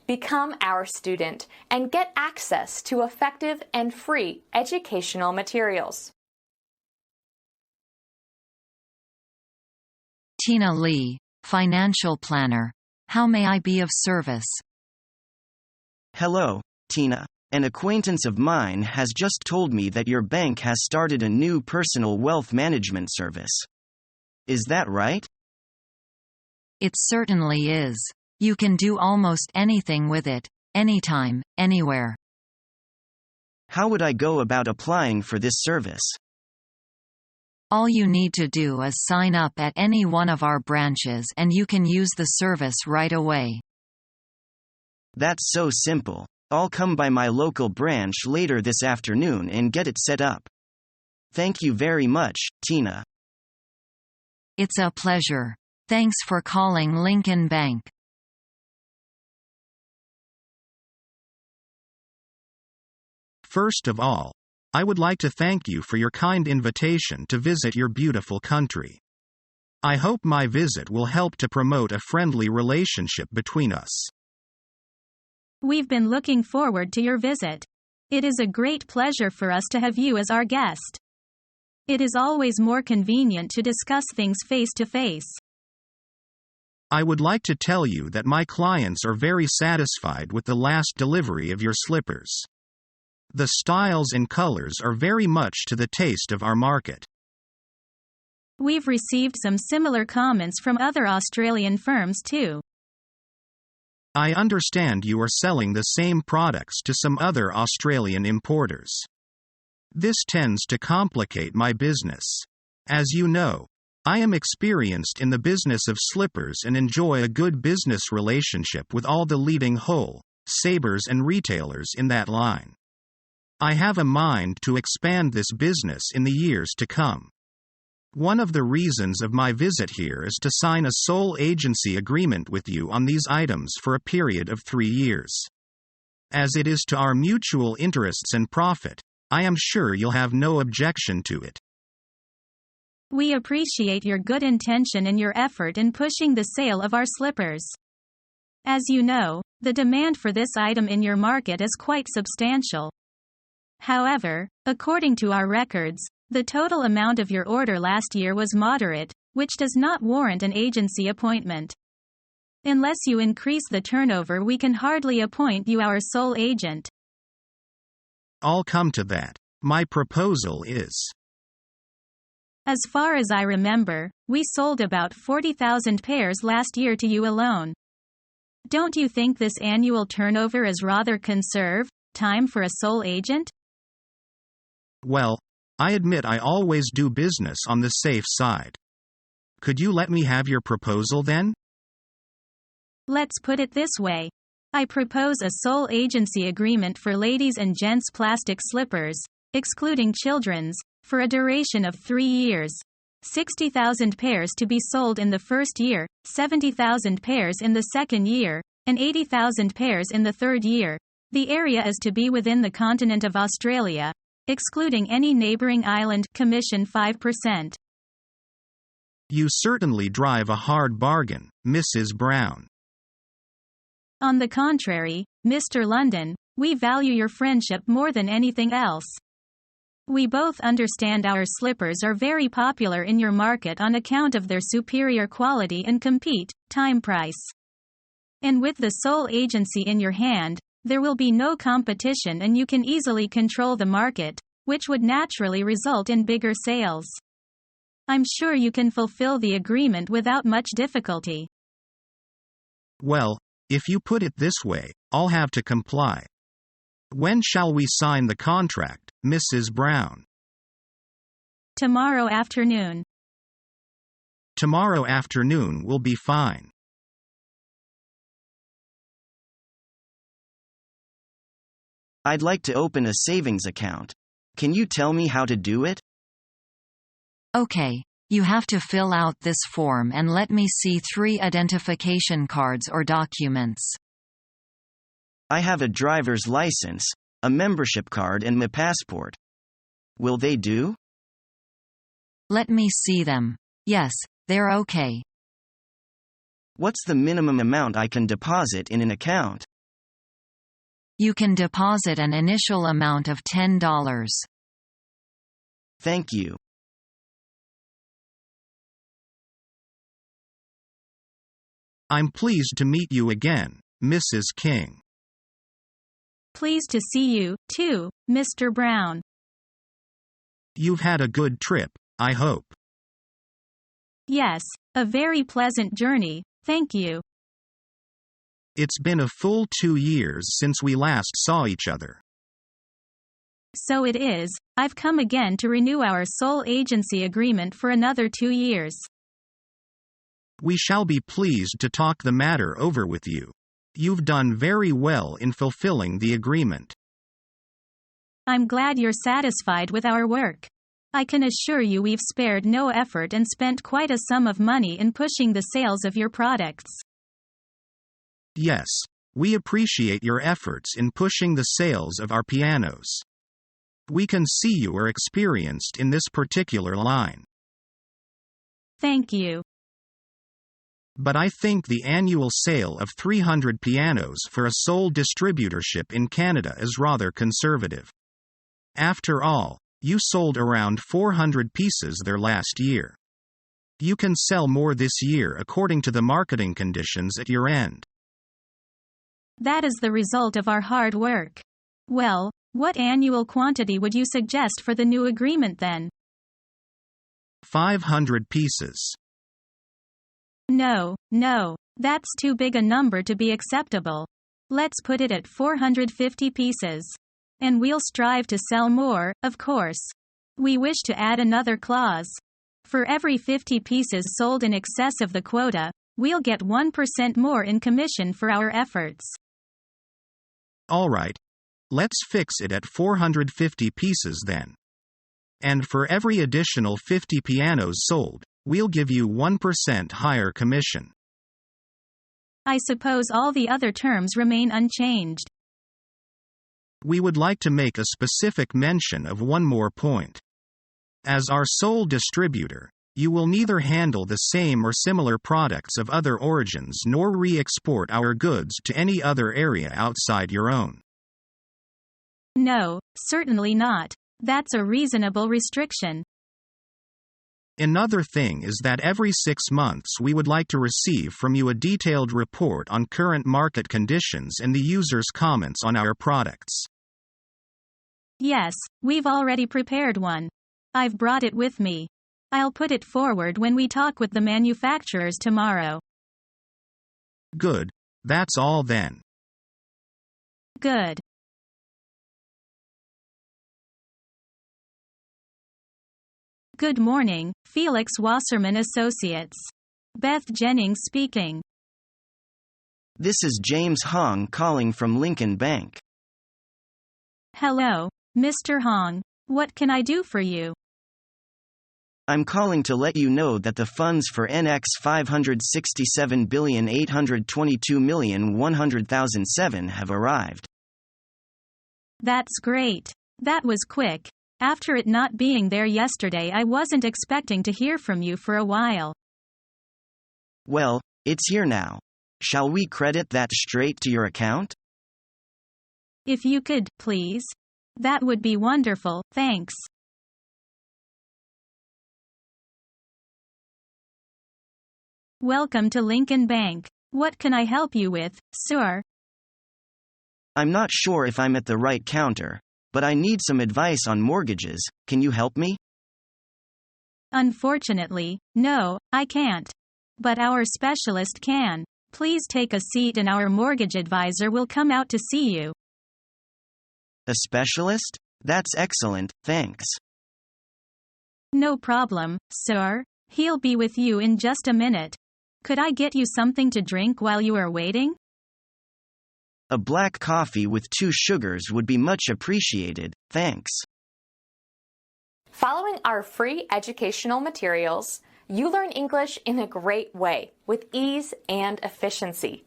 Become our student and get access to effective and free educational materials. Tina Lee, Financial Planner. How may I be of service? Hello, Tina. An acquaintance of mine has just told me that your bank has started a new personal wealth management service. Is that right? It certainly is. You can do almost anything with it, anytime, anywhere. How would I go about applying for this service? All you need to do is sign up at any one of our branches and you can use the service right away. That's so simple. I'll come by my local branch later this afternoon and get it set up. Thank you very much, Tina. It's a pleasure. Thanks for calling Lincoln Bank. First of all, I would like to thank you for your kind invitation to visit your beautiful country. I hope my visit will help to promote a friendly relationship between us. We've been looking forward to your visit. It is a great pleasure for us to have you as our guest. It is always more convenient to discuss things face to face. I would like to tell you that my clients are very satisfied with the last delivery of your slippers. The styles and colors are very much to the taste of our market. We've received some similar comments from other Australian firms too. I understand you are selling the same products to some other Australian importers. This tends to complicate my business. As you know, I am experienced in the business of slippers and enjoy a good business relationship with all the leading wholesalers and retailers in that line. I have a mind to expand this business in the years to come. One of the reasons of my visit here is to sign a sole agency agreement with you on these items for a period of 3 years. As it is to our mutual interests and profit, I am sure you'll have no objection to it. We appreciate your good intention and your effort in pushing the sale of our slippers. As you know, the demand for this item in your market is quite substantial. However, according to our records, the total amount of your order last year was moderate, which does not warrant an agency appointment. Unless you increase the turnover, we can hardly appoint you our sole agent. I'll come to that. My proposal is: as far as I remember, we sold about 40,000 pairs last year to you alone. Don't you think this annual turnover is rather conservative time for a sole agent? Well, I admit I always do business on the safe side. Could you let me have your proposal then? Let's put it this way. I propose a sole agency agreement for ladies' and gents' plastic slippers, excluding children's, for a duration of 3 years. 60,000 pairs to be sold in the first year, 70,000 pairs in the second year, and 80,000 pairs in the third year. The area is to be within the continent of Australia, excluding any neighboring island. Commission 5%. You certainly drive a hard bargain, Mrs. Brown. On the contrary, Mr. London, we value your friendship more than anything else. We both understand our slippers are very popular in your market on account of their superior quality and time price. And with the sole agency in your hand, there will be no competition and you can easily control the market, which would naturally result in bigger sales. I'm sure you can fulfill the agreement without much difficulty. Well, if you put it this way, I'll have to comply. When shall we sign the contract, Mrs. Brown? Tomorrow afternoon. Tomorrow afternoon will be fine. I'd like to open a savings account. Can you tell me how to do it? Okay, you have to fill out this form and let me see 3 identification cards or documents. I have a driver's license, a membership card and my passport. Will they do? Let me see them. Yes, they're okay. What's the minimum amount I can deposit in an account? You can deposit an initial amount of $10. Thank you. I'm pleased to meet you again, Mrs. King. Pleased to see you, too, Mr. Brown. You've had a good trip, I hope. Yes, a very pleasant journey, thank you. It's been a full 2 years since we last saw each other. So it is. I've come again to renew our sole agency agreement for another 2 years. We shall be pleased to talk the matter over with you. You've done very well in fulfilling the agreement. I'm glad you're satisfied with our work. I can assure you we've spared no effort and spent quite a sum of money in pushing the sales of your products. Yes, we appreciate your efforts in pushing the sales of our pianos. We can see you are experienced in this particular line. Thank you. But I think the annual sale of 300 pianos for a sole distributorship in Canada is rather conservative. After all, you sold around 400 pieces there last year. You can sell more this year according to the marketing conditions at your end. That is the result of our hard work. Well, what annual quantity would you suggest for the new agreement then? 500 pieces. No, that's too big a number to be acceptable. Let's put it at 450 pieces. And we'll strive to sell more, of course. We wish to add another clause. For every 50 pieces sold in excess of the quota, we'll get 1% more in commission for our efforts. All right. Let's fix it at 450 pieces then. And for every additional 50 pianos sold, we'll give you 1% higher commission. I suppose all the other terms remain unchanged. We would like to make a specific mention of one more point. As our sole distributor, you will neither handle the same or similar products of other origins nor re-export our goods to any other area outside your own. No, certainly not. That's a reasonable restriction. Another thing is that every 6 months we would like to receive from you a detailed report on current market conditions and the user's comments on our products. Yes, we've already prepared one. I've brought it with me. I'll put it forward when we talk with the manufacturers tomorrow. Good. That's all then. Good. Good morning, Felix Wasserman Associates. Beth Jennings speaking. This is James Hong calling from Lincoln Bank. Hello, Mr. Hong. What can I do for you? I'm calling to let you know that the funds for NX 567,822,100,007 have arrived. That's great. That was quick. After it not being there yesterday, I wasn't expecting to hear from you for a while. Well, it's here now. Shall we credit that straight to your account? If you could, please. That would be wonderful, thanks. Welcome to Lincoln Bank. What can I help you with, sir? I'm not sure if I'm at the right counter, but I need some advice on mortgages. Can you help me? Unfortunately, no, I can't. But our specialist can. Please take a seat and our mortgage advisor will come out to see you. A specialist? That's excellent, thanks. No problem, sir. He'll be with you in just a minute. Could I get you something to drink while you are waiting? A black coffee with 2 sugars would be much appreciated, thanks. Following our free educational materials, you learn English in a great way with ease and efficiency.